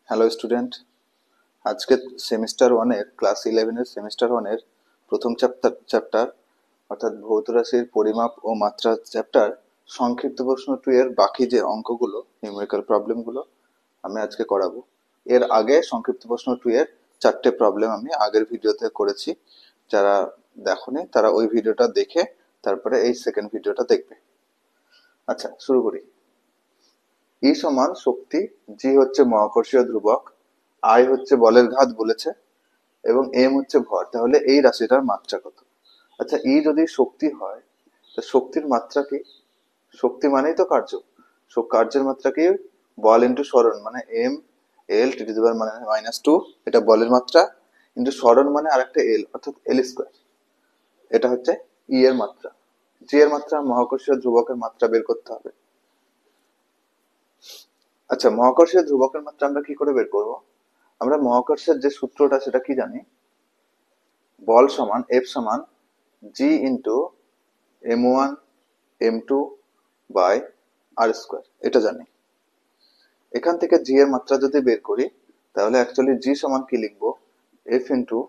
Hello student, আজকে semester ওয়ানের class 11-এর semester ওয়ানের প্রথম চ্যাপ্টার অর্থাৎ ভৌত রাশির পরিমাপ ও মাত্রা চ্যাপ্টার সংক্ষিপ্ত প্রশ্ন 2 এর বাকি যে অঙ্কগুলো নিউমেরিক্যাল প্রবলেমগুলো আমি আজকে করাবো। এর আগে সংক্ষিপ্ত প্রশ্ন 2 এর 4টে প্রবলেম আমি আগের ভিডিওতে করেছি। যারা দেখোনি তারা ওই ভিডিওটা দেখে তারপরে এই সেকেন্ড ভিডিওটা দেখবে। আচ্ছা, শুরু করি। ই সমান শক্তি, জি হচ্ছে মহাকর্ষীয় ধ্রুবক, আই হচ্ছে বলের ঘাত বলেছে এবং এম হচ্ছে ভর। তাহলে এই রাশিটার মাত্রা কত? আচ্ছা, ই যদি শক্তি হয় তো শক্তির মাত্রা কি? শক্তি মানেই তো কার্য। কার্যের মাত্রা কি? বল ইন্টু সরণ, মানে M L T to the power -2, এটা বলের মাত্রা, ইন্টু সরণ মানে আরেকটা এল, অর্থাৎ এল স্কোয়ার। এটা হচ্ছে ই এর মাত্রা। জি এর মাত্রা, মহাকর্ষীয় ধ্রুবকের মাত্রা বের করতে হবে। আচ্ছা, মহাকর্ষীয় ধ্রুবকের মাত্রা আমরা কি করে বের করব? আমরা মহাকর্ষের যে সূত্রটা সেটা কি জানি? বল সমান এফ সমান G into m1 m2 by R square, এটা জানি। এখান থেকে জি এর মাত্রা যদি বের করি তাহলে অ্যাকচুয়ালি জি সমান কি লিখবো? F into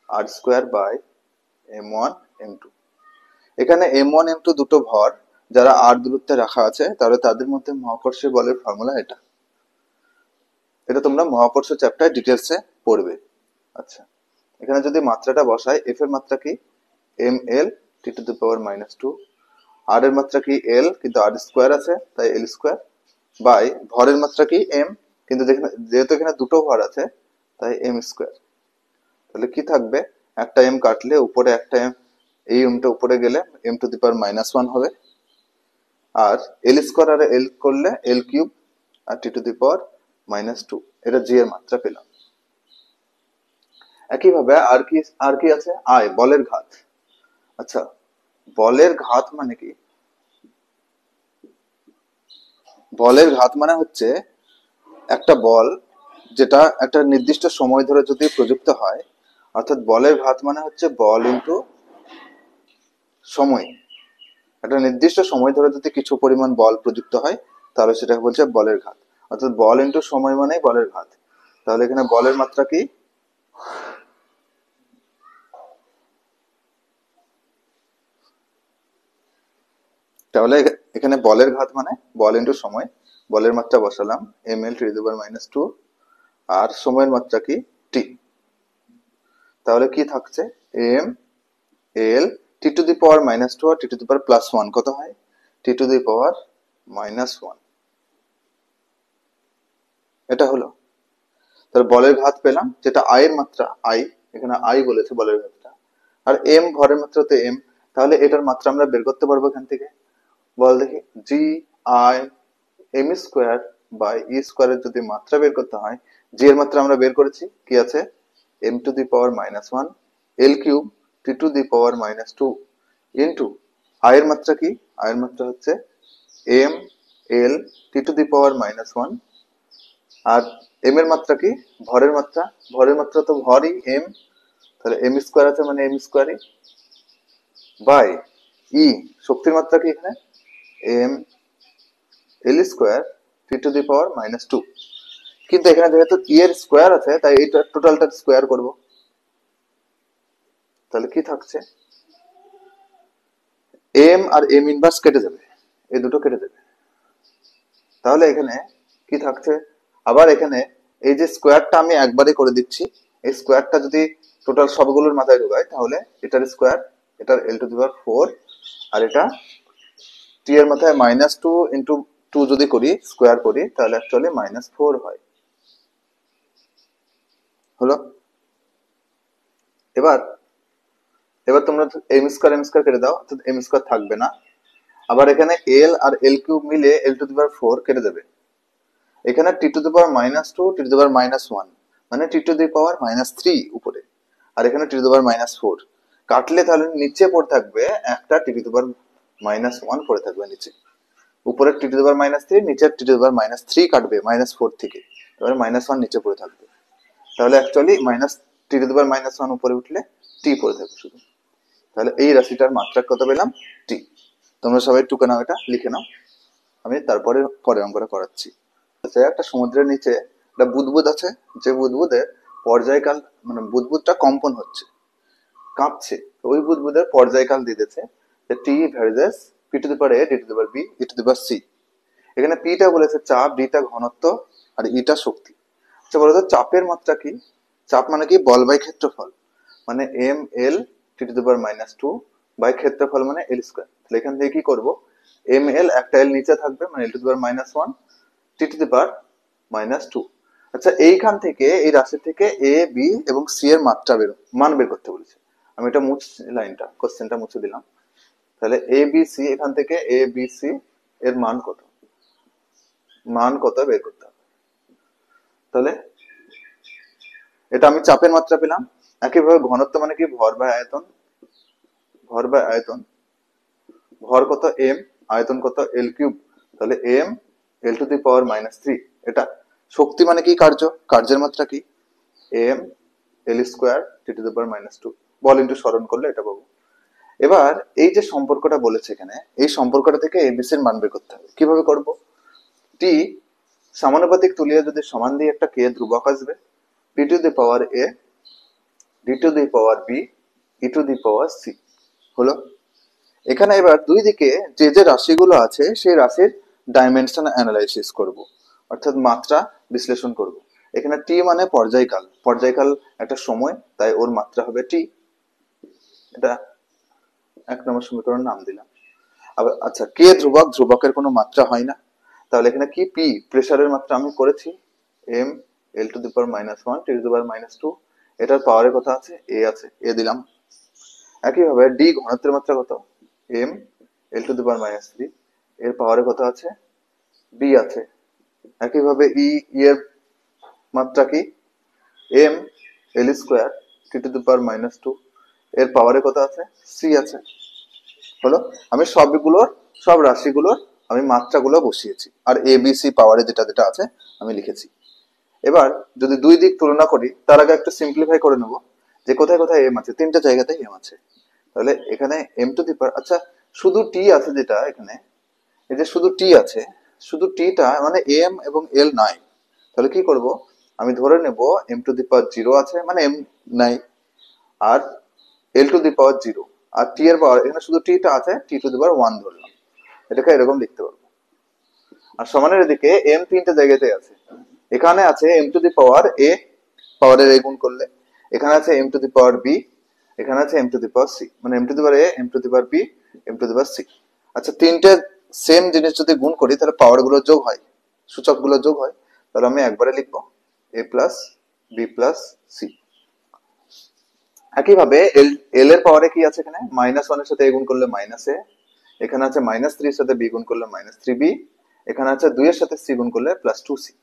r square by m1 m2। এখানে m1 m2 দুটো ভর যারা আর দূরত্বে রাখা আছে, তাহলে তাদের মধ্যে মহাকর্ষীয় বলের ফর্মুলা এটা। এটা তোমরা মহাকর্ষ চ্যাপ্টার ডিটেলসে পড়বে। আচ্ছা, এখানে যদি মাত্রাটা বসাই, এফ এর মাত্রা কি? M L T to the power -2, আর এর মাত্রা কি? এল, কিন্তু আর স্কোয়ার আছে তাই এল স্কোয়ার, বাই ভরের মাত্রা কি? এম, কিন্তু যেহেতু এখানে দুটো ভর আছে তাই এম স্কোয়ার। তাহলে কি থাকবে? একটা এম কাটলে উপরে একটা এম, এই এমটা উপরে গেলে এম টু দি পাওয়ার -1 হবে, আর এল স্কোয়ার আর এল করলে এল cube R T to the power -2। এটা জি এর মাত্রা পেলাম। একইভাবে আর কি আছে? আই, বলের ঘাত। আচ্ছা, বলের ঘাত মানে কি? বলের ঘাত মানে হচ্ছে একটা বল যেটা একটা নির্দিষ্ট সময় ধরে যদি প্রযুক্ত হয়, অর্থাৎ বলের ঘাত মানে হচ্ছে বল ইন্টু সময়। একটা নির্দিষ্ট সময় ধরে যদি কিছু পরিমাণ বল প্রযুক্ত হয় তাহলে সেটাকে বলছে বলের ঘাত, অর্থাৎ বল ইন্টু সময় মানে বলের ঘাত। তাহলে এখানে বলের মাত্রা কি? তাহলে এখানে বলের ঘাত মানে বল ইন্টু সময়। বলের মাত্রা বসালাম M L T to the power -2, আর সময়ের মাত্রা কি? টি। তাহলে কি থাকছে? M L T to the power -2 আর টি টু দি পাওয়ার +1 কত হয়? T to the power -1। এটা হলো। তাহলে বলের ঘাত পেলাম, যেটা আই এর মাত্রা, আই, এখানে আই বলেছে বলের মাত্রা, আর এম ভরের মাত্রা তো এম। তাহলে এটার মাত্রা আমরা বের করতে পারবো এখান থেকে। বল দেখি, G I M square by E স্কোয়ারের যদি মাত্রা বের করতে হয়, জি এর মাত্রা আমরা বের করেছি, কি আছে? M to the power -1 L cube T to the power -2 into I এর মাত্রা কি? আই এর মাত্রা হচ্ছে M L T to the power -1, আর এম এর মাত্রা কি? ভরের মাত্রা। ভরের মাত্রা তো ভরই এম, তাহলে এম স্কোয়ার আছে মানে এম স্কোয়ারই, বাই ই, শক্তির মাত্রা কি এখানে? M L square T to the power -2। কিন্তু এখানে যেহেতু ই এর স্কোয়ার আছে তাই এইটা টোটালটা স্কোয়ার করব। তাহলে কি থাকছে? এম আর এম ইনভার্স কেটে যাবে, এই দুটো কেটে যাবে। তাহলে এখানে কি থাকছে? আবার এখানে এই যে স্কোয়ারটা আমি একবারে করে দিচ্ছি, এই স্কোয়ারটা যদি টোটাল সবগুলোর মাথায় ঢোকায় তাহলে এটার স্কোয়ার, এটার এল টু দি পাওয়ার 4, আর এটা টি এর মাথায় -2 ইন্টু 2 যদি করি, স্কোয়ার করি, তাহলে অ্যাকচুয়ালি -4 হয়। হলো। এবার এবার তোমরা এম স্কোয়ার কেটে দাও, অর্থাৎ এম স্কোয়ার থাকবে না। আবার এখানে এল আর এল কিউব মিলে এল টু দি পাওয়ার 4 কেটে যাবে। এখানে টি to the power -2 T to the power -1 মানে টি টু দি পাওয়ার -3 উপরে, আর এখানে টি টু দি পাওয়ার -4 কাটলে তাহলে নিচে পড়ে থাকবে একটা টি টু দি পাওয়ার -1 পড়ে থাকবে নিচে। উপরে টি টু দি পাওয়ার -3, নিচে টি টু দি পাওয়ার -3 কাটবে -4 থেকে, তাহলে -1 নিচে পড়ে থাকবে। তাহলে actually T to the power -1 উপরে উঠলে টি পড়ে থাকবে শুধু। তাহলে এই রাশিটার মাত্রা কত পেলাম? টি। তোমরা সবাই টুকে নাও, এটা লিখে নাও, আমি তারপরে পরে অঙ্কটা করাচ্ছি। একটা সমুদ্রের নিচে একটা বুদবুদ আছে, যে বুদবুদের পর্যায়কাল মানে বুদবুদটা কম্পন হচ্ছে, কাঁপছে, ওই বুদবুদের পর্যায়কাল দিতেছে যে T versus P to the power A D to the power B E to the power C. এখানে পিটা বলেছে চাপ, ডিটা ঘনত্ব, আর ইটা শক্তি। আচ্ছা বলতো চাপের মাত্রা কি? চাপ মানে কি? বল বাই ক্ষেত্রফল, মানে M L T to the power minus two by ক্ষেত্রফল মানে এল স্কোয়ার। তাহলে এখান থেকে কি করবো, এম এল একটা এল নিচে থাকবে মানে L to the power minus one T to the power minus two. আচ্ছা এইখান থেকে এই রাশি থেকে এ বি এবং সি এর মাত্রা মান বের করতে বলেছে। আমি এটা মুছছি, লাইনটা কোশ্চেনটা মুছে দিলাম। তাহলে এ বি সি, এখান থেকে এ বি সি এর মান কত, মান কত বের করতে হবে। তাহলে এটা আমি চাপের মাত্রা পেলাম। একইভাবে ঘনত্ব মানে কি? ভর বাই আয়তন, ভর বাই আয়তন, ভর কত এম, আয়তন কত এল কিউব, তাহলে M L to the power minus three. এটা শক্তি মানে কি? কার্য, কার্যের মাত্রা কি? M L square T to the power minus two. বল ইন্টু স্মরণ করলে এটা পাবো। এবার এই যে সম্পর্কটা বলেছে এখানে, এই সম্পর্কটা থেকে এবিসি এর মান বের করতে হবে। কিভাবে করব? টি সমানুপাতিক তুলিয়ে যদি সমান দিয়ে একটা কে ধ্রুবক আসবে, P to the power A D to the power B E to the power c হলো। এখানে এবার দুই দিকে যে যে রাশিগুলো আছে সেই রাশির ডাইমেনশন অ্যানালাইসিস করব, অর্থাৎ মাত্রা বিশ্লেষণ করব। এখানে টি মানে পর্যায়কাল, পর্যায়কাল একটা সময়, তাই ওর মাত্রা হবে টি। এটা এক নম্বর সমীকরণ নাম দিলাম। আবার আচ্ছা, কে ধ্রুবক, ধ্রুবকের কোনো মাত্রা হয় না, তাহলে এখানে কি? পি প্রেসারের মাত্রা আমি করেছি, M L to the power minus one T to the power minus two. এটার পাওয়ারের কথা আছে এ, আছে এ দিলাম। একইভাবে ডি ঘনত্বের মাত্রা কত? M L to the power minus three, এর পাওয়ারের কত আছে? বি আছে। একইভাবে ই, এর মাত্রা কি? M L square T to the power minus two, এর পাওয়ারে কত আছে? সি আছে। হলো, আমি সবগুলোর, সব রাশিগুলোর আমি মাত্রাগুলো বসিয়েছি, আর এ বি সি পাওয়ারে যেটা যেটা আছে আমি লিখেছি। এবার যদি দুই দিক তুলনা করি, তার আগে একটু সিম্পলিফাই করে নেব যে কোথায় কোথায় এম আছে। তিনটা জায়গাতে এম আছে। তাহলে এখানে এম টু দি পাওয়ার, আচ্ছা শুধু টি আছে যেটা এখানে, এই যে শুধু টি আছে, শুধু টিটা মানে এম এবং এল নাই। তাহলে কি করব, আমি ধরে নেব M to the power zero আছে মানে এম নাই, আর L to the power zero, আর টি এর পাওয়ার এখানে শুধু টিটা আছে, টি টু দি পাওয়ার ওয়ান ধরলাম। এটাকে এরকম লিখতে পারবো। আর সমানের এদিকে এম তিনটা জায়গাতে আছে। এখানে আছে এম টু দি পাওয়ার এ, পাওয়ারের এ গুণ করলে, এখানে আছে M to the power B, এখানে আছে M to the power C, মানে M to the power A, M to the power B, M to the power C. আচ্ছা তিনটে সেম জিনিস যদি গুণ করি তাহলে পাওয়ার গুলো যোগ হয়, সূচক গুলো যোগ হয়। তাহলে আমি একবারে লিখবো এ প্লাস বি প্লাস সি। একইভাবে এল, এল এর পাওয়ারে কি আছে? এখানে মাইনাস ওয়ান এর সাথে এ গুণ করলে মাইনাস এ, এখানে আছে মাইনাস থ্রি এর সাথে বি গুণ করলে মাইনাস থ্রি বি, এখানে আছে দুই এর সাথে সি গুণ করলে প্লাস টু সি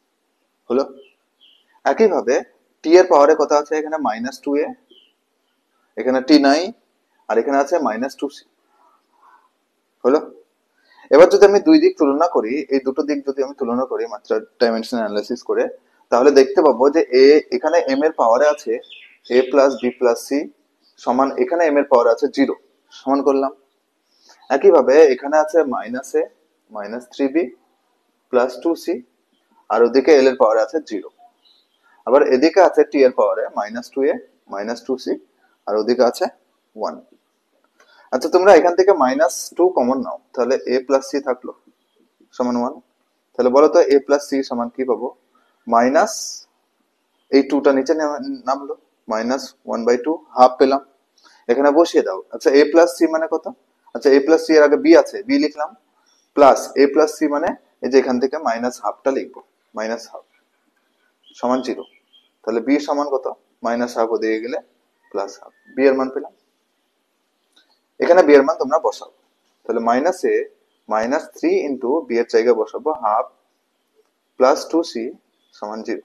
হলো। একইভাবে টি এর পাওয়ারে কত আছে? এখানে মাইনাস টু এ, এখানে টি নাই, আর এখানে আছে মাইনাস টু সি হলো। এবার যদি আমি দুই দিক তুলনা করি, এই দুটো দিক যদি আমি তুলনা করি মাত্রা ডাইমেনশন অ্যানালাইসিস করে, তাহলে দেখতে পাবো যে এ এখানে এম এর পাওয়ারে আছে এ প্লাস বি প্লাস সি সমান, এখানে এম এর পাওয়ার আছে জিরো, সমান করলাম। একইভাবে এখানে আছে minus A minus three B plus two C, আর ওদিকে এল এর পাওয়ারে আছে জিরো। আবার এদিকে আছে টি এর পাওয়ারে মাইনাস টু এ মাইনাস টু সি, আর ওদিকে আছে ওয়ান। আচ্ছা তোমরা এখান থেকে মাইনাস টু কমন নাও, তাহলে এ প্লাস সি থাকলো সমান ওয়ান। তাহলে বলো তো এ প্লাস সি সমান কি পাবো? মাইনাস এই টুটা নিচে নামলো, minus one by two, half পেলাম। এখানে বসিয়ে দাও। আচ্ছা এ প্লাস সি মানে কত? আচ্ছা এ প্লাস সি এর আগে বি আছে, বি লিখলাম, প্লাস এ প্লাস সি মানে এই যে এখান থেকে মাইনাস হাফটা লিখবো, মাইনাস হাফ সমান জিরো। তাহলে বি সমান কত? মাইনাস হাফ ওদিকে গেলে প্লাস হাফ, বি এর মান পেলাম। এখানে বি এর মান তোমরা বসাও। তাহলে minus A minus three into B এর জায়গায় বসাবো হাফ প্লাস টু সি সমান জিরো।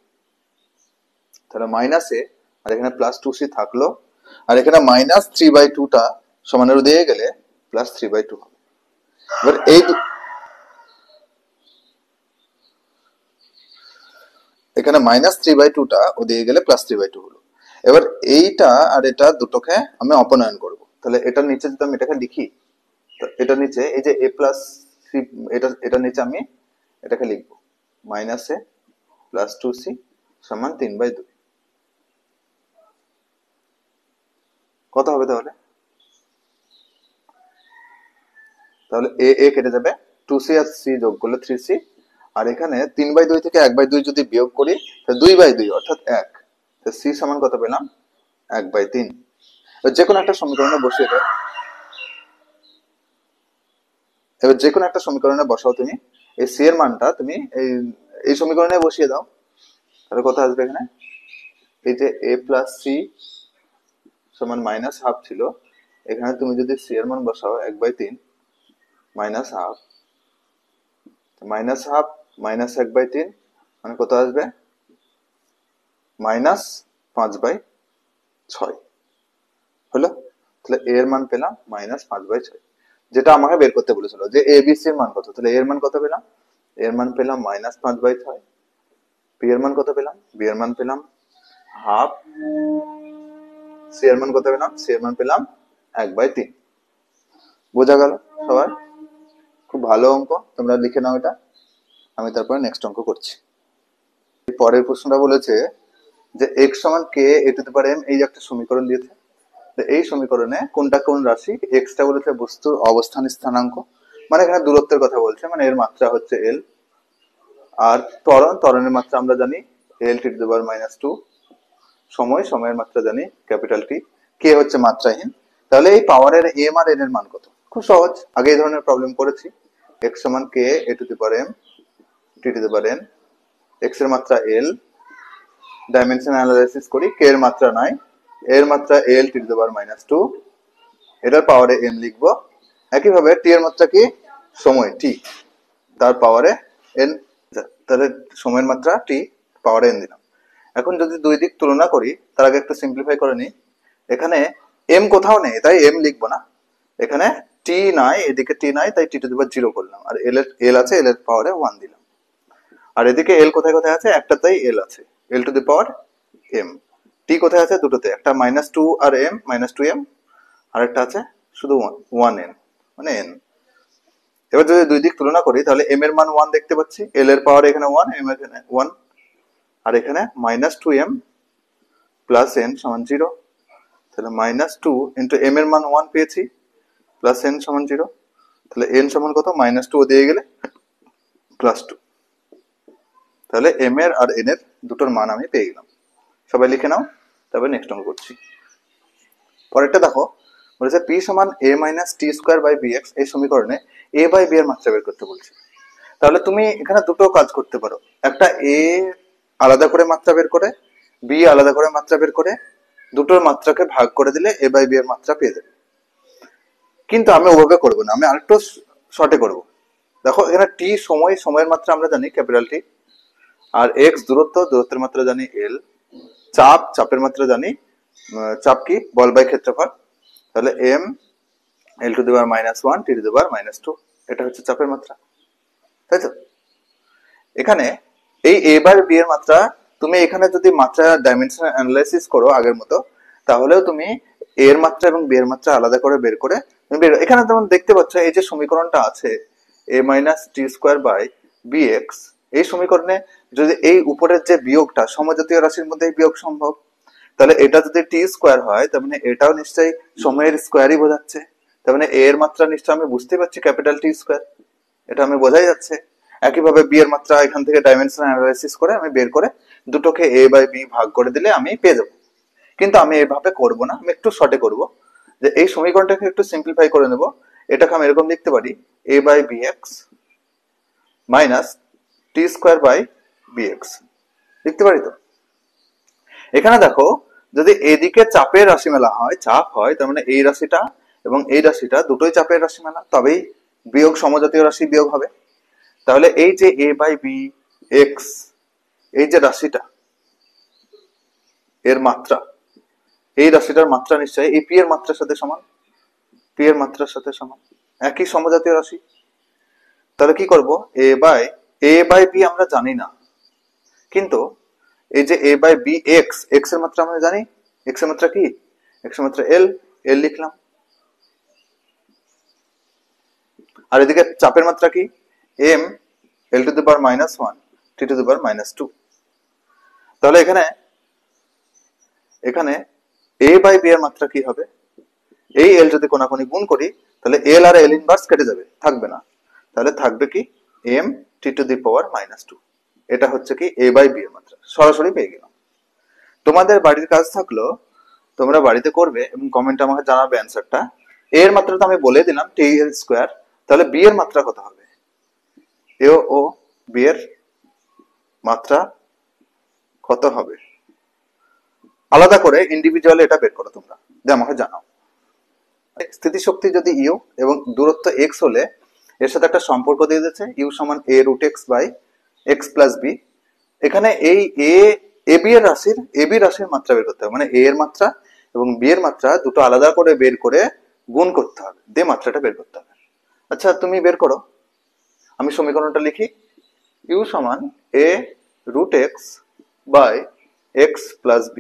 তাহলে মাইনাস এ আর এখানে প্লাস টু সি থাকলো, আর এখানে মাইনাস থ্রি বাই টুটা সমানের দিয়ে গেলে প্লাস থ্রি বাই টু হবে। এবার এই এখানে মাইনাস থ্রি বাই টুটা ও দিয়ে গেলে প্লাস থ্রি বাই টু হলো। এবার এইটা আর এটা দুটোকে আমি অপনয়ন করব। তাহলে এটার নিচে যদি আমি এটাকে লিখি, এটার নিচে এই যে এ প্লাস সি, এটার নিচে আমি এটাকে লিখবো মাইনাস এ প্লাস টু সি, সমান 3/2। কত হবে তাহলে? তাহলে এ কেটে যাবে, 2c আর c যোগ করলে 3c, আর এখানে 3/2 থেকে 1/2 যদি বিয়োগ করি তাহলে 2/2 অর্থাৎ 1। c সমান কত পেলাম? 1/3। যে কোনো একটা সমীকরণে বসিয়ে দাও। এবার যে কোনো একটা সমীকরণে বসাও তুমি, এই c এর মানটা তুমি এই সমীকরণে বসিয়ে দাও, তাহলে কত আসবে এখানে? এই যে a প্লাস সি সমান -1/2 ছিল, এখানে তুমি যদি c এর মান বসাও 1/3 -1/2, -1/2 -1/3 মানে কত আসবে? -5/6 হলো। তাহলে a এর মান পেলাম -5/6, যেটা আমাকে বের করতে বলেছিল যে a b c এর মান কত। তাহলে a এর মান কত পেলাম? a এর মান পেলাম -5/6। b এর মান কত পেলাম? b এর মান পেলাম হাফ। c এর মান কত পেলাম? c এর মান পেলাম 1/3। বোঝা গেল সবার? খুব ভালো অঙ্ক, তোমরা লিখে নাও এটা, আমি তারপরে নেক্সট অঙ্ক করছি। পরের প্রশ্নটা বলেছে যে x সমান k a to the power m, এই যে একটা সমীকরণ দিয়েছে, এই সমীকরণে কোনটা কোন রাশি? x টা বলেছে বস্তুর অবস্থান স্থানাঙ্ক, মানে এখানে দূরত্বের কথা বলছে, মানে এর মাত্রা হচ্ছে l। আর ত্বরণের মাত্রা আমরা জানি l T to the power -2, সময়ের মাত্রা জানি ক্যাপিটাল টি, কে হচ্ছে মাত্রাহীন। তাহলে এই পাওয়ারের m আর n এর মান কত? খুব সহজ, আগে এই ধরনের প্রবলেম করেছি। x সমান k a to the power m t to the power n, x এর মাত্রা l, ডাইমেনশন অ্যানালাইসিস করি, k এর মাত্রা নাই, এর মাত্রা l T to the power -2, এটার পাওয়ারে m লিখবো। একইভাবে t এর মাত্রা কি? সময় t, তার পাওয়ারে n, তাহলে সময়ের মাত্রা t, পাওয়ারে n দিলাম। এখন যদি দুই দিক তুলনা করি, তার আগে একটু সিম্পলিফাই করে নিই। এখানে m কোথাও নেই, তাই m লিখবো না। এখানে t নাই, এদিকে t নাই, তাই t টু দি পাওয়ার 0 করলাম, আর l আছে, l এর পাওয়ারে 1 দিলাম। আর এদিকে l কোথায় কোথায় আছে? একটাতেই l আছে, l to the power m। t কোথায় আছে? দুটোতে, একটা -2 আর m, -2m, আর একটা আছে শুধু 1n, মানে n। এবার যদি দুই দিক তুলনা করি, তাহলে m এর মান 1 দেখতে পাচ্ছি, l এর পাওয়ার এখানে 1, m এখানে 1, আর এখানে -2m প্লাস n সমান 0। তাহলে -2 ইন্টু m এর মান 1 পেয়েছি, প্লাস n সমান 0। তাহলে n সমান কত? -2 দিয়ে গেলে +2। তাহলে m এর আর n এর দুটোর মান আমি পেয়ে গেলাম। সবাই লিখে নাও, তারপরে নেক্সট অঙ্ক করছি। পরেরটা দেখো, বলেছে p সমান a - t²/bx, এই সমীকরণে a বাই b এর মাত্রা বের করতে বলছে। তাহলে তুমি এখানে দুটো কাজ করতে পারো, একটা a আলাদা করে মাত্রা বের করে, b আলাদা করে মাত্রা বের করে, দুটোর মাত্রাকে ভাগ করে দিলে a বাই b এর মাত্রা পেয়ে যাবে। কিন্তু আমি ওভাবে করবো না, আমি আরেকটু শর্টে করবো। দেখো এখানে t সময়ের মাত্রা আমরা জানি ক্যাপিটাল টি, আর x দূরত্বের মাত্রা জানি l, চাপের মাত্রা জানি, চাপ কি? বল বাই ক্ষেত্রফল। তাহলে m l to the power -1 t to the power -2, এটা হচ্ছে চাপের মাত্রা, তাই তো? এখানে এই a বাই b এর মাত্রা তুমি এখানে যদি মাত্রা ডাইমেনশন অ্যানালাইসিস করো আগের মতো, তাহলেও তুমি a এর মাত্রা এবং b এর মাত্রা আলাদা করে বের করে এখানে যেমন দেখতে পাচ্ছ এই যে সমীকরণটা আছে a - t²/bx, এই সমীকরণে যদি এই উপরের যে বিয়োগটা সমজাতীয় রাশির মধ্যে বিয়োগ সম্ভব, তাহলে এটা যদি টি স্কোয়ার হয়, তার মানে এটাও নিশ্চয়ই সময়ের স্কোয়ারই বোঝাচ্ছে। তার মানে a এর মাত্রা নিশ্চয় আমি বুঝতে পারছি ক্যাপিটাল টি স্কোয়ার, এটা আমি বোঝাই যাচ্ছে। একইভাবে b এর মাত্রা এখান থেকে ডাইমেনশন অ্যানালাইসিস করে আমি বের করে দুটোকে a বাই b ভাগ করে দিলে আমি পেয়ে যাবো। কিন্তু আমি এভাবে করব না, আমি একটু শর্টে করব, যে এই সমীকরণটাকে একটু সিম্পলিফাই করে নেব। এটাকে আমি এরকম লিখতে পারি a by bx minus t²/bx, লিখতে পারি তো? এখানে দেখো, যদি এদিকে চাপের রাশিমেলা হয়, চাপ হয়, তার মানে এই রাশিটা এবং এই রাশিটা দুটোই চাপের রাশিমেলা, তবেই বিয়োগ সমজাতীয় রাশি বিয়োগ হবে। তাহলে এই যে a বাই b x, এই যে রাশিটা, এর মাত্রা, এই রাশিটার মাত্রা নিশ্চয়ই এই p এর মাত্রার সাথে সমান, p এর মাত্রার সাথে সমান, একই সমজাতীয় রাশি। তাহলে কি করব? a বাই b আমরা জানি না, কিন্তু এই যে a বাই b x এর মাত্রা আমরা জানি, x এর মাত্রা কি? x এর মাত্রা l, লিখলাম। আর এদিকে চাপের মাত্রা কি? m l to the power -1 t to the power -2। তাহলে এখানে এখানে a বাই b এর মাত্রা কি হবে? এই l যদি কোনাকুনি গুণ করি তাহলে l আর l ইনভার্স কেটে যাবে, থাকবে না। তাহলে থাকবে কি m t to the power -2। এটা হচ্ছে কি a বাই b এর মাত্রা, সরাসরি পেয়ে গেলাম। তোমাদের বাড়ির কাজ থাকলো তোমরা বাড়িতে করবে এবং কমেন্টে আমাকে জানাবে অ্যান্সারটা। a এর মাত্রা তো আমি বলে দিলাম t² তাহলে b এর মাত্রা কত হবে? a ও b এর মাত্রা কত হবে আলাদা করে ইন্ডিভিজুয়ালি এটা বের করো তোমরা, যে আমাকে জানাও। স্থিতিশক্তি যদি ইউ এবং দূরত্ব x হলে এর সাথে একটা সম্পর্ক দিয়ে দিয়েছে ইউ সমান a root x by x plus b। এখানে এই a b এর রাশির মাত্রা বের করতে হবে, মানে a এর মাত্রা এবং b এর মাত্রা দুটো আলাদা করে বের করে গুণ করতে হবে, দিয়ে মাত্রাটা বের করতে হবে। আচ্ছা তুমি বের করো, আমি সমীকরণটা লিখি। ইউ সমান a root x by x plus b।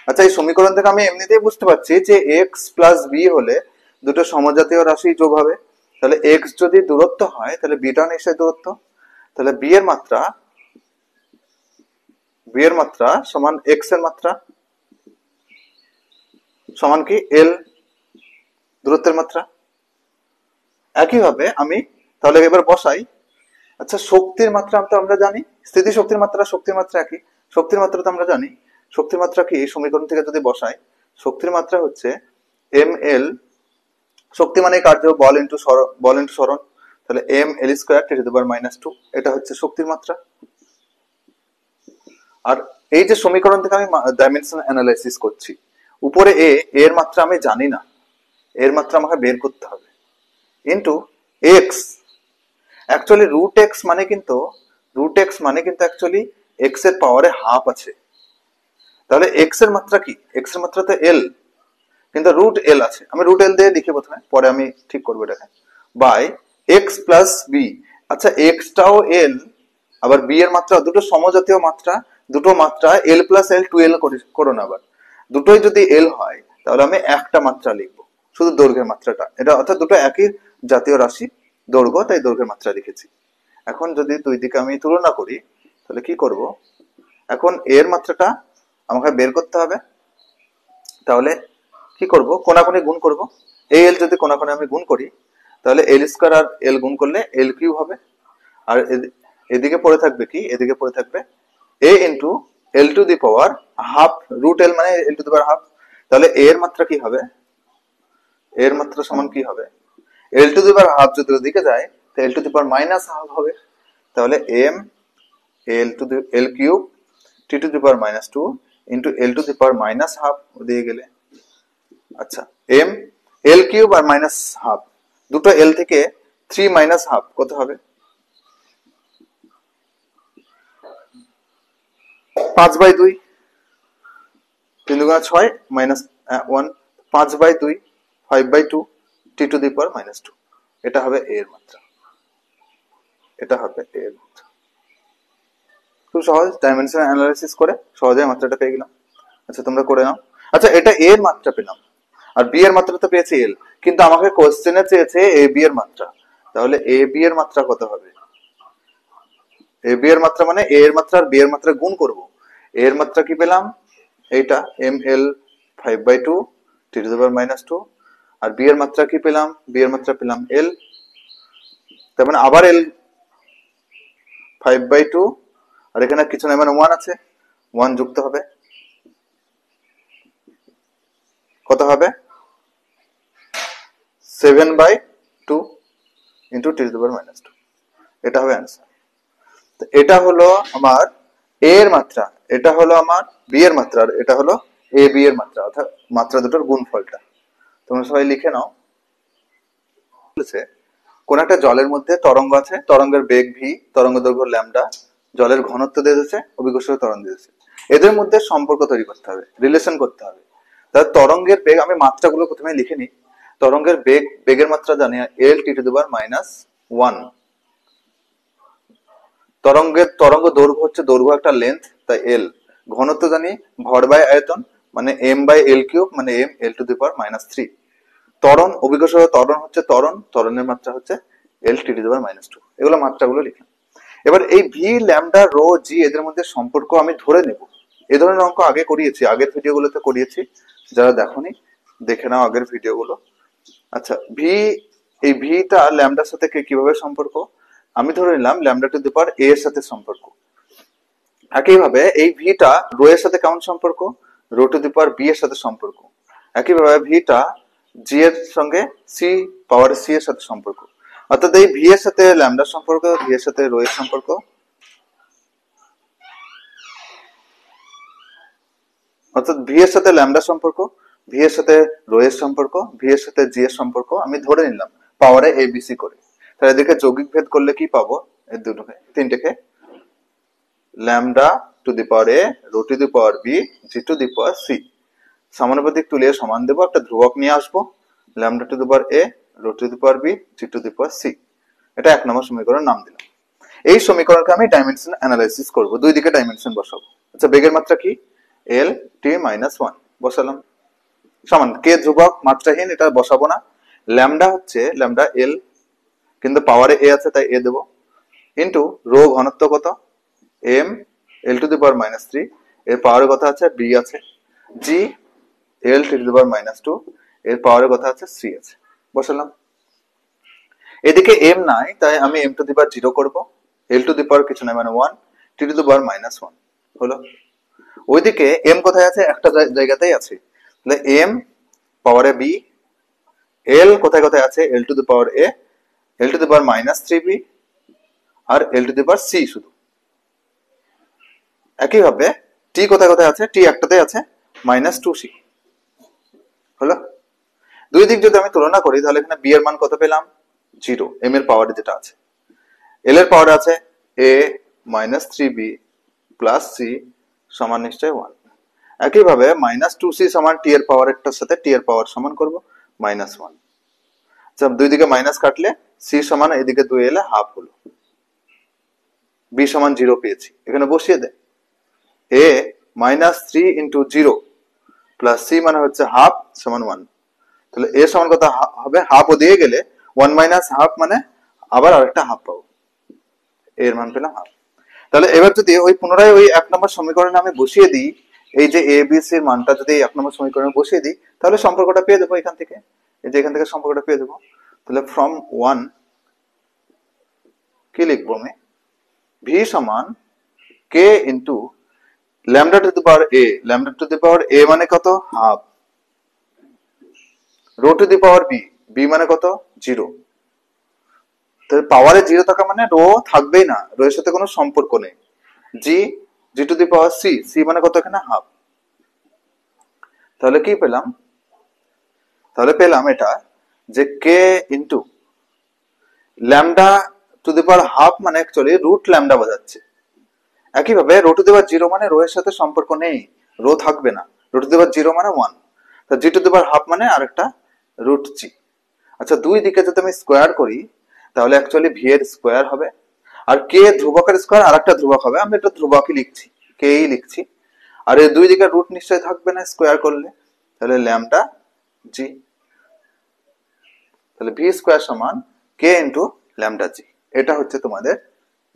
আচ্ছা এই সমীকরণ থেকে আমি এমনিতেই বুঝতে পারছি যে x প্লাস b হলে দুটো সমজাতীয় রাশি যোগ হবে। তাহলে x যদি দূরত্ব হয় তাহলে বিটা নিশ্চয়ই দূরত্ব, তাহলে b এর মাত্রা সমান x এর মাত্রা সমান কি l দূরত্বের মাত্রা। একইভাবে আমি তাহলে এবার বসাই। আচ্ছা শক্তির মাত্রা তো আমরা জানি, স্থিতি শক্তির মাত্রা একই, শক্তির মাত্রা তো আমরা জানি। শক্তির মাত্রা কি সমীকরণ থেকে যদি বসাই, শক্তির মাত্রা হচ্ছে ml, শক্তি মানে কার্য, বল ইন্টু সরণ, তাহলে ml square T to the power -2, এটা হচ্ছে শক্তির মাত্রা। আর এই যে সমীকরণ থেকে আমি ডাইমেনশন অ্যানালাইসিস করছি, উপরে এর মাত্রা আমি জানি না, এর মাত্রা আমাকে বের করতে হবে, into x। Actually root x মানে কিন্তু অ্যাকচুয়ালি x এর পাওয়ারে হাফ আছে। তাহলে x এর মাত্রা কি? x এর মাত্রা তো l, কিন্তু রুট l আছে, আমি রুট l দিয়ে লিখি প্রথমে, পরে আমি ঠিক করবো এটাকে, বাই x প্লাস b। আচ্ছা x টাও l, আবার b এর মাত্রা, দুটো সমজাতীয় মাত্রা, দুটো মাত্রা l প্লাস l 2l করো না, আবার দুটোই যদি l হয় তাহলে আমি একটা মাত্রা লিখবো, শুধু দৈর্ঘ্যের মাত্রাটা, এটা অর্থাৎ দুটো একই জাতীয় রাশি দৈর্ঘ্য, তাই দৈর্ঘ্যের মাত্রা লিখেছি। এখন যদি দুই দিকে আমি তুলনা করি তাহলে কি করব, এখন এর মাত্রাটা আমাকে বের করতে হবে। তাহলে কি করব, কোনাকুনি গুণ করব। এই এল যদি কোনাকুনি আমি গুণ করি তাহলে এল স্কয়ার আর এল গুণ করলে এল কিউব হবে, আর এদিকে পড়ে থাকবে কি, এদিকে পড়ে থাকবে a into L to the power half, root L মানে L to the power half. তাহলে a এর মাত্রা কি হবে, এর মাত্রা সমান কি হবে, এল টু দি পাওয়ার হাফ যদি ওদিকে যায় তো এল টু দি পাওয়ার -হাফ হবে। তাহলে m L cube T to the power -2 into L to the power -half ওদিকে গেলে। আচ্ছা m এল কিউব আর -হাফ, দুটো এল থেকে 3 -হাফ কত হবে, 5/2, 3 × 6 -1, 5/2, 5/2 টি টু দি পাওয়ার -2। এটা হবে a এর মাত্রা, এটা হবে a এর মাত্রা। খুব সহজ, ডাইমেনশন অ্যানালাইসিস করে সহজে মাত্রাটা পেয়ে গেলাম। আচ্ছা তোমরা করে নাও। আচ্ছা এটা a এর মাত্রা পেলাম, আর b এর মাত্রা তো পেয়েছি l, কিন্তু আমাকে কোশ্চেনে চেয়েছে a b এর মাত্রা। তাহলে a b এর মাত্রা কত হবে, a b এর মাত্রা মানে a এর মাত্রা আর b এর মাত্রা গুণ করব। a এর মাত্রা কি পেলাম, এইটা ml 5/2 T to the power -2, আর b এর মাত্রা কি পেলাম, b এর মাত্রা পেলাম l, তার মানে আবার l 5/2, আর এখানে কিছু না মানে 1 আছে, 1 যুক্ত হবে, কত হবে 7/2 into T to the power -2। এটা হবে অ্যান্সার। তো এটা হলো আমার a এর মাত্রা, এটা হলো আমার b এর মাত্রা, আর এটা হলো a b এর মাত্রা, অর্থাৎ মাত্রা দুটোর গুণফলটা। তোমরা সবাই লিখে নাও। বলেছে কোন একটা জলের মধ্যে তরঙ্গ আছে, তরঙ্গের বেগ v, তরঙ্গ দৈর্ঘ্য ল্যামডা, জলের ঘনত্ব দিয়ে দিয়েছে, অভিকর্ষীয় ত্বরণ দিয়ে দিয়েছে। এদের মধ্যে সম্পর্ক তৈরি করতে হবে, রিলেশন করতে হবে। তাহলে তরঙ্গের বেগ, আমি মাত্রাগুলো প্রথমে লিখে নিই। তরঙ্গের বেগের মাত্রা জানি l T to the power -1। তরঙ্গ দৈর্ঘ্য হচ্ছে, দৈর্ঘ্য একটা লেন্থ, তাই l। ঘনত্ব জানি ভর বাই আয়তন, মানে m/l কিউব, মানে m l টু দি পাওয়ার -3। ত্বরণ, অভিকর্ষীয় ত্বরণ হচ্ছে ত্বরণের মাত্রা হচ্ছে l T to the power -2। এগুলো মাত্রাগুলো লিখলাম। এবার এই ভি, ল্যামডা, রো, জি এদের মধ্যে সম্পর্ক আমি ধরে নেব। এই ধরনের অঙ্ক আগে করিয়েছি, আগের ভিডিওগুলোতে করিয়েছি, যারা দেখোনি দেখে নাও আগের ভিডিওগুলো। আচ্ছা, ভি, এই ভিটা ল্যামডার সাথে কিভাবে সম্পর্ক? আমি ধরে নিলাম ল্যামডা টু দি পাওয়ার এ এর সাথে সম্পর্ক। একইভাবে এই ভিটা রো এর সাথে কেমন সম্পর্ক? Rho to the power b এর সাথে সম্পর্ক। একইভাবে ভিটা জি এর সঙ্গে সি পাওয়ার সি এর সাথে সম্পর্ক। অর্থাৎ এই ভি এর সাথে ল্যামডার সম্পর্ক, ভি এর সাথে রো এর সম্পর্ক, অর্থাৎ ভি এর সাথে ল্যামডা সম্পর্ক, ভি এর সাথে রো এর সম্পর্ক, ভি এর সাথে জি এর সম্পর্ক আমি ধরে নিলাম পাওয়ারে এবিসি করে। তাহলে এদিকে যৌগিক ভেদ করলে কি পাবো? এই দুটোকে, তিনটেকে, lambda to the power A, rho to the power B, G to the power C. সমানুপাতিক তুলিয়ে সমান দেবো, একটা ধ্রুবক নিয়ে আসবো, lambda to the power A, rho to the power B, G to the power C. এটা 1 নম্বর সমীকরণের নাম দিলাম। এই সমীকরণকে আমি ডাইমেনশন অ্যানালাইসিস করব, দুই দিকে ডাইমেনশন বসাবো। আচ্ছা, বেগের মাত্রা কি? এল টি মাইনাস 1 বসালাম, সমান কে ধ্রুবক মাত্রাহীন, এটা বসাবো না। ল্যামডা হচ্ছে ল্যামডা এল, কিন্তু পাওয়ারে এ আছে তাই এ দেবো, ইন্টু রো ঘনত্ব কত? M L to the power minus 3, এর পাওয়ারের কথা আছে বি আছে, জি এল টু দি পাওয়ার মাইনাস 2, এর পাওয়ারের কথা আছে সি আছে, বসালাম। এদিকে এম নাই তাই আমি এম টু দি পাওয়ার 0 করবো, এল টু দি পাওয়ার কিছু নাই মানে 1, টি টু দি পাওয়ার মাইনাস 1 হলো। ওইদিকে এম কোথায় আছে? একটা জায়গাতেই আছে, তাহলে এম পাওয়ারে বি, এল কোথায় কোথায় আছে? L to the power A, L to the power minus 3বি, আর L to the power C শুধু। একইভাবে টি কোথায় কোথায় আছে? টি একটাতে আছে, মাইনাস 2c হলো। দুই দিক যদি আমি তুলনা করি তাহলে এখানে বি এর মান কত পেলাম? 0, এম এর পাওয়ারে যেটা আছে। এল এর পাওয়ারে আছে এ মাইনাস 3বি প্লাস সি সমান নিশ্চয় 1। একইভাবে মাইনাস 2c সমান টি এর পাওয়ারেরটার সাথে টি এর পাওয়ার সমান করব মাইনাস 1। আচ্ছা, দুই দিকে মাইনাস কাটলে সি সমান এদিকে 2 এলে হাফ হলো, বি সমান 0 পেয়েছি, এখানে বসিয়ে দে। এ মাইনাস 3 ইন্টু 0 প্লাস সি মানে হচ্ছে হাফ সমান 1, তাহলে এ সমান কত হবে? হাফ ও দিয়ে গেলে 1 মাইনাস হাফ মানে আবার আরেকটা হাফ পাবো, এর মান পেলাম হাফ। তাহলে এবার যদি ওই পুনরায় ওই 1 নম্বর সমীকরণে আমি বসিয়ে দিই, এই যে এ বি সি এর মানটা যদি 1 নম্বর সমীকরণে বসিয়ে দিই তাহলে সম্পর্কটা পেয়ে দেবো এখান থেকে, এই যে এখান থেকে সম্পর্কটা পেয়ে দেবো। তাহলে ফ্রম 1 কি লিখবো আমি? ভি সমান K into lambda to the power A, lambda to the power A মানে কত? Half, rho to the power B, B মানে কত? 0। তাহলে পাওয়ারে 0 থাকা মানে রো থাকবেই না, রো এর সাথে কোনো সম্পর্ক নেই। G, G to the power C, C মানে কত এখানে? হাফ। তাহলে কি পেলাম? তাহলে পেলাম এটা যে K into lambda to the power half মানে অ্যাকচুয়ালি রুট ল্যামডা বোঝাচ্ছে। একইভাবে রো টু দি পাওয়ার 0 মানে রো এর সাথে সম্পর্ক নেই, রো থাকবে না, রো টু দি পাওয়ার 0 মানে 1, তা জি টু দি পাওয়ার হাফ মানে আরেকটা রুট জি। আচ্ছা, দুই দিকে যদি আমি স্কোয়ার করি তাহলে অ্যাকচুয়ালি ভি এর স্কোয়ার হবে, আর কে ধ্রুবকের স্কোয়ার আরেকটা ধ্রুবক হবে, আমি এটা ধ্রুবকই লিখছি, কেই লিখছি। আর এই দুই দিকে রুট নিশ্চয়ই থাকবে না স্কোয়ার করলে, তাহলে ল্যামডা জি, তাহলে ভি স্কোয়ার সমান কে ইন্টু ল্যামডা জি। এটা হচ্ছে তোমাদের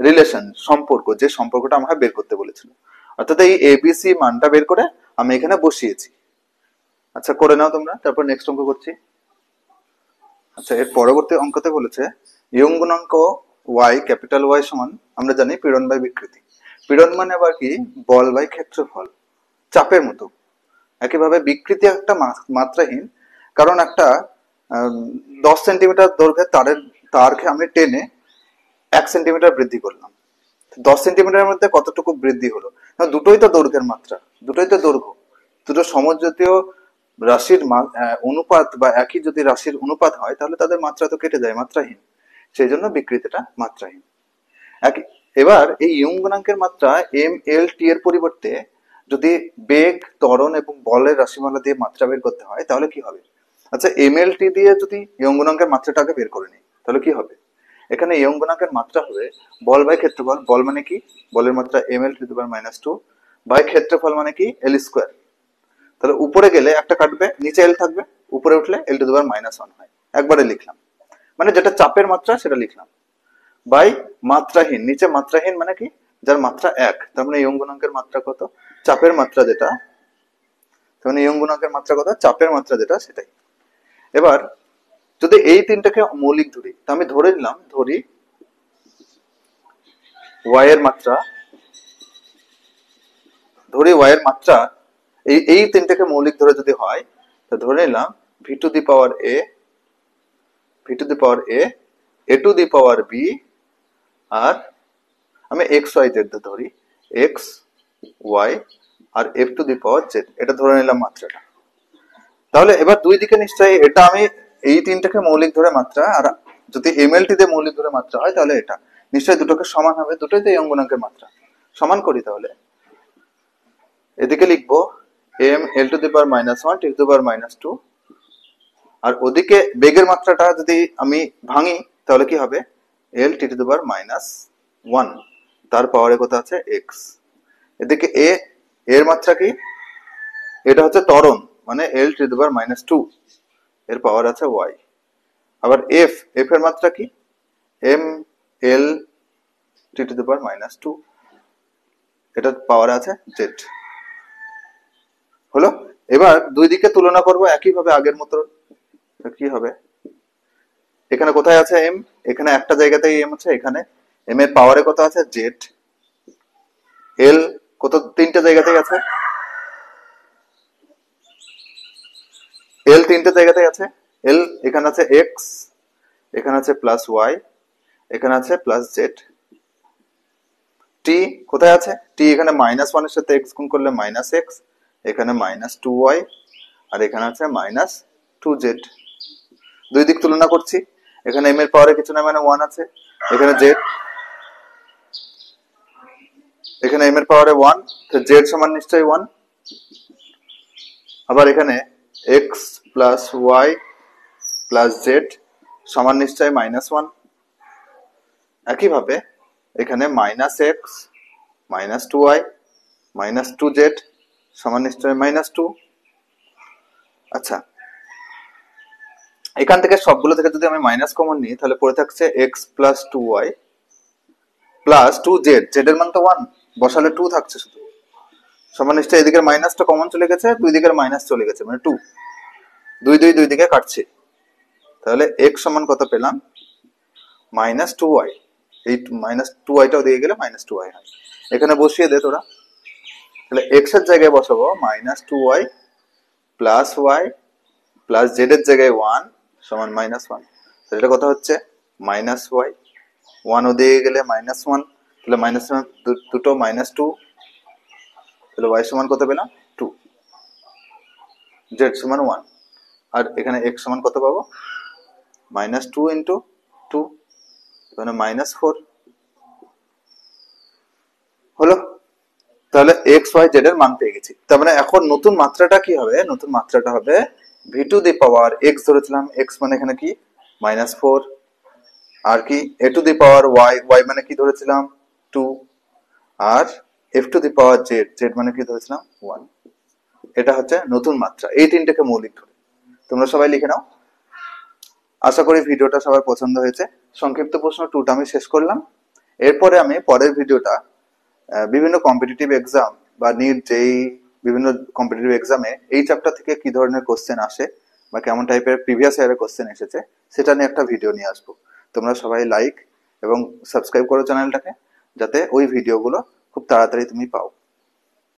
রিলেশন, সম্পর্ক, যে সম্পর্কটা আমাকে বের করতে বলেছিল। অর্থাৎ এই এবিসি মানটা বের করে আমি এখানে বসিয়েছি। আচ্ছা, করে নাও তোমরা, তারপর নেক্সট অঙ্ক করছি। আচ্ছা, এর পরবর্তী অঙ্কতে বলেছে ইয়ং গুণাঙ্ক ওয়াই, ক্যাপিটাল ওয়াই সমান, আমরা জানি পীড়ন বাই বিকৃতি। পীড়ন মানে আবার কি? বল বাই ক্ষেত্রফল, চাপের মতো। একইভাবে বিকৃতি একটা মাত্রাহীন, কারণ একটা 10 সেন্টিমিটার দৈর্ঘ্যের তারকে আমি টেনে 1 সেন্টিমিটার বৃদ্ধি করলাম, 10 সেন্টিমিটারের মধ্যে কতটুকু বৃদ্ধি হলো? দুটোই তো দৈর্ঘ্যের মাত্রা, দুটোই তো দৈর্ঘ্য, দুটো সমজাতীয় রাশির অনুপাত বা একই যদি রাশির অনুপাত হয় তাহলে তাদের মাত্রা তো কেটে যায়, মাত্রাহীন, সেই জন্য বিকৃতিটা মাত্রাহীন। এবার এই ইয়ং গুণাঙ্কের মাত্রা এম এল টি এর পরিবর্তে যদি বেগ, ত্বরণ এবং বলের রাশিমালা দিয়ে মাত্রা বের করতে হয় তাহলে কি হবে? আচ্ছা, এম এল টি দিয়ে যদি ইয়ং গুণাঙ্কের মাত্রাটাকে বের করে নিই তাহলে কি হবে? এখানে ইয়ং গুণাঙ্কের মাত্রা হবে বল বাই ক্ষেত্রফল। বল মানে কি? বলের মাত্রা M L to the power minus 2 by ক্ষেত্রফল মানে কি? L square. তাহলে উপরে গেলে একটা কাটবে, নিচে এল থাকবে, উপরে উঠলে এল টু দি পাওয়ার মাইনাস 1 হয়, একবারে লিখলাম, মানে যেটা চাপের মাত্রা সেটা লিখলাম, বাই মাত্রাহীন, নিচে মাত্রাহীন মানে কি? যার মাত্রা 1, তার মানে ইয়ং গুণাঙ্কের মাত্রা কত, চাপের মাত্রা যেটা, তার মানে ইয়ং গুণাঙ্কের মাত্রা কত, চাপের মাত্রা যেটা সেটাই। এবার যদি এই তিনটাকে মৌলিক ধরি, তা আমি ধরে নিলাম, ধরি y এর মাত্রা, এই তিনটাকে মৌলিক ধরে যদি হয়, তো ধরে নিলাম v to the power a, v to the power a, a to the power b, আর আমি x y z ধরি, x y আর f to the power z, এটা ধরে নিলাম মাত্রাটা। তাহলে এবার দুই দিকে নিশ্চয়ই এটা আমি এই তিনটাকে মৌলিক ধরে মাত্রা, আর যদি এমএলটি দিয়ে মৌলিক ধরে মাত্রা হয় তাহলে এটা নিশ্চয়ই দুটোকে সমান হবে, দুটোই তো ইয়ং গুণাঙ্কের মাত্রা। সমান করি, তাহলে এদিকে লিখবো m l to the power -1 t to the power -2, আর ওদিকে বেগের মাত্রাটা যদি আমি ভাঙি তাহলে কি হবে, l t to the power -1, তার পাওয়ারে কত আছে x। এদিকে a এর মাত্রা কি, এটা হচ্ছে ত্বরণ, মানে l t to the power -2, এর পাওয়ার আছে y। আবার f এর মাত্রা কি, m l t to the power -2, এটার পাওয়ার আছে z। হলো। এবার দুই দিকে তুলনা করব একইভাবে আগের মতো। কি হবে, এখানে কোথায় আছে m, এখানে একটা জায়গাতেই m আছে, এখানে m এর পাওয়ারে কত আছে z, l কত তিনটা জায়গাতেই আছে, l তিনটা জায়গাতেই আছে, l এখানে আছে x, এখানে আছে প্লাস y, এখানে আছে প্লাস z। t কোথায় আছে, t এখানে -1 এর সাথে x গুণ করলে -x, এখানে -2y, আর এখানে আছে -2z। দুই দিক তুলনা করছি, এখানে m এর পাওয়ারে কিছু না মানে 1 আছে, এখানে z, এখানে m এর পাওয়ারে 1, তো z সমান নিশ্চয়ই 1। আবার এখানে x plus y plus z সমান নিশ্চয়ই -1। একইভাবে এখানে -x -2y -2z সমান নিশ্চয়ই -2। আচ্ছা, এখান থেকে সবগুলো থেকে যদি আমি মাইনাস কমন নিই তাহলে পড়ে থাকছে x plus 2y plus 2z, z এর মান তো 1, বসালে 2 থাকছে শুধু, সমান নিশ্চয়ই এদিকের মাইনাসটা কমন চলে গেছে, দুই দিকের মাইনাস চলে গেছে, মানে 2, দুই দিকে কাটছে। তাহলে x সমান কত পেলাম, -2y, এই -2yটাও দিয়ে গেলে -2y হয়। এখানে বসিয়ে দে তোরা, তাহলে x এর জায়গায় বসাবো -2y plus y plus z এর জায়গায় 1 সমান -1, তাহলে এটা কত হচ্ছে -y, 1 ও দিয়ে গেলে -1, তাহলে দুটো -2, তাহলে y সমান কত পেলাম 2, z সমান 1, আর এখানে x সমান কত পাবো, -2 ইন্টু 2, মানে -4 হলো। তাহলে x y z এর মান পেয়ে গেছি। তার মানে এখন নতুন মাত্রাটা কি হবে, নতুন মাত্রাটা হবে v to the power x ধরেছিলাম, x মানে এখানে কি -4, আর কি a to the power y, y মানে কি ধরেছিলাম 2, আর f to the power z, z মানে কি ধরেছিলাম 1। এটা হচ্ছে নতুন মাত্রা, এই তিনটাকে মৌলিক ধরে। তোমরা সবাই লিখে নাও। আশা করি ভিডিওটা সবার পছন্দ হয়েছে। সংক্ষিপ্ত প্রশ্ন 2টা আমি শেষ করলাম। এরপরে আমি পরের ভিডিওটা বিভিন্ন কম্পিটিটিভ এক্সাম বা নিট যেই বিভিন্ন কম্পিটিটিভ এক্সামে এই চ্যাপ্টার থেকে কি ধরনের কোশ্চেন আসে বা কেমন টাইপের প্রিভিয়াস ইয়ারের কোশ্চেন এসেছে সেটা নিয়ে একটা ভিডিও নিয়ে আসবো। তোমরা সবাই লাইক এবং সাবস্ক্রাইব করো চ্যানেলটাকে, যাতে ওই ভিডিওগুলো খুব তাড়াতাড়ি তুমি পাও।